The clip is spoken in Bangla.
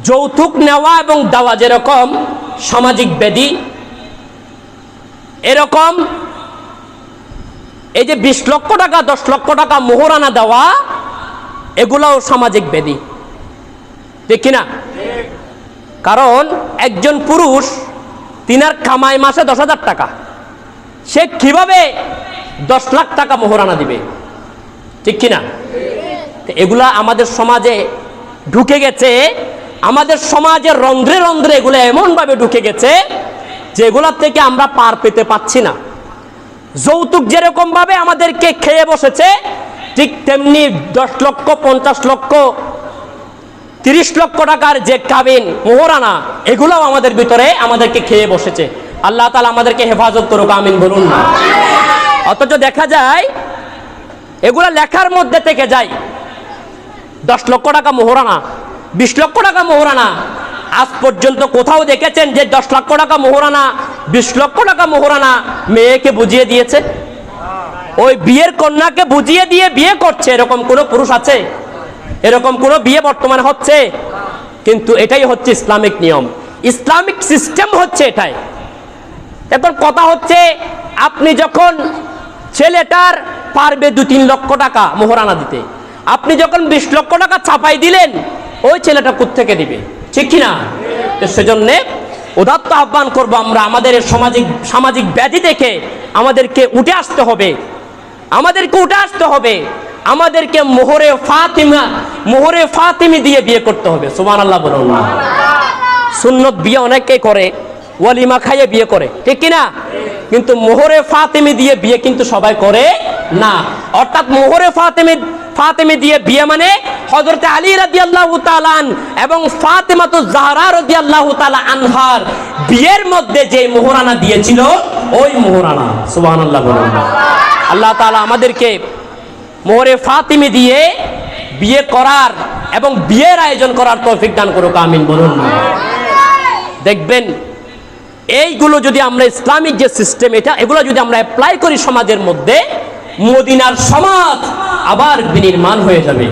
যৌতুক নেওয়া এবং দেওয়া যেরকম সামাজিক ব্যাধি, এরকম এই যে 20 লক্ষ টাকা 10 লক্ষ টাকা মোহরানা দেওয়া, এগুলাও সামাজিক ব্যাধি, ঠিক কিনা? কারণ একজন পুরুষ তিনার কামাই মাসে 10,000 টাকা, সে কিভাবে 10 লাখ টাকা মোহরানা দিবে, ঠিক কিনা? এগুলা আমাদের সমাজে ঢুকে গেছে, আমাদের সমাজের রন্ধ্রে রন্ধ্রে এগুলো এমনভাবে ঢুকে গেছে যে এগুলার থেকে আমরা পার পেতে পাচ্ছি না। যৌতুক যেরকম ভাবে আমাদেরকে খেয়ে বসেছে, ঠিক তেমনি 10 লক্ষ 50 লক্ষ 30 লক্ষ টাকার যে কাবিন মোহরানা, এগুলাও আমাদের ভিতরে আমাদেরকে খেয়ে বসেছে। আল্লাহ তাআলা আমাদেরকে হেফাজত করুক, আমিন বলুন না। অথচ দেখা যায় এগুলা লেখার মধ্যে থেকে যায় 10 লক্ষ টাকা মোহরানা, 20 লক্ষ টাকা মোহরানা। আজ পর্যন্ত কোথাও দেখেছেন যে 10 লক্ষ টাকা মোহরানা 20 লক্ষ টাকা মোহরানা মেয়েকে বুঝিয়ে দিয়েছে? ওই বিয়ের কন্যাকে বুঝিয়ে দিয়ে বিয়ে করছে, এরকম কোন পুরুষ আছে? এরকম কোন বিয়ে বর্তমানে হচ্ছে? কিন্তু এটাই হচ্ছে ইসলামিক নিয়ম, ইসলামিক সিস্টেম হচ্ছে এটাই। এখন কথা হচ্ছে, আপনি যখন ছেলেটার পারবে 2-3 লক্ষ টাকা মোহরানা দিতে, আপনি যখন 20 লক্ষ টাকা ছাপাই দিলেন, ওই ছেলেটা কোত্থেকে দিবে, ঠিক কিনা? সেজন্য উদাত্ত আহ্বান করবো আমরা, আমাদের সামাজিক ব্যাধি থেকে আমাদেরকে উঠে আসতে হবে, আমাদেরকে উঠে আসতে হবে। আমাদেরকে মোহরে ফাতিমি দিয়ে বিয়ে করতে হবে। সুবহানাল্লাহ বলুন না। সুন্নত বিয়ে অনেকেই করে, ওয়ালিমা খাইয়ে বিয়ে করে, ঠিক কিনা? কিন্তু মোহরে ফাতিমি দিয়ে বিয়ে কিন্তু সবাই করে না। অর্থাৎ মোহরে ফাতিমি দিয়ে বিয়ে মানে হযরত আলী রাদিয়াল্লাহু তাআলা এবং ফাতেমাতুজ জাহরা রাদিয়াল্লাহু তাআলা আনহার বিয়ের মধ্যে যে মোহরানা দিয়েছিল, ওই মোহরানা। সুবহানাল্লাহ বলুন না। আল্লাহ তাআলা আমাদেরকে মোহরে ফাতিমি দিয়ে বিয়ে করার এবং বিয়ের আয়োজন করার তৌফিক দান করুক, আমিন বলুন না। দেখবেন এইগুলো যদি আমরা ইসলামিক যে সিস্টেম এগুলো যদি আমরা অ্যাপ্লাই করি সমাজের মধ্যে, মদিনার সমাজ আবার বিনির্মাণ হয়ে যাবে।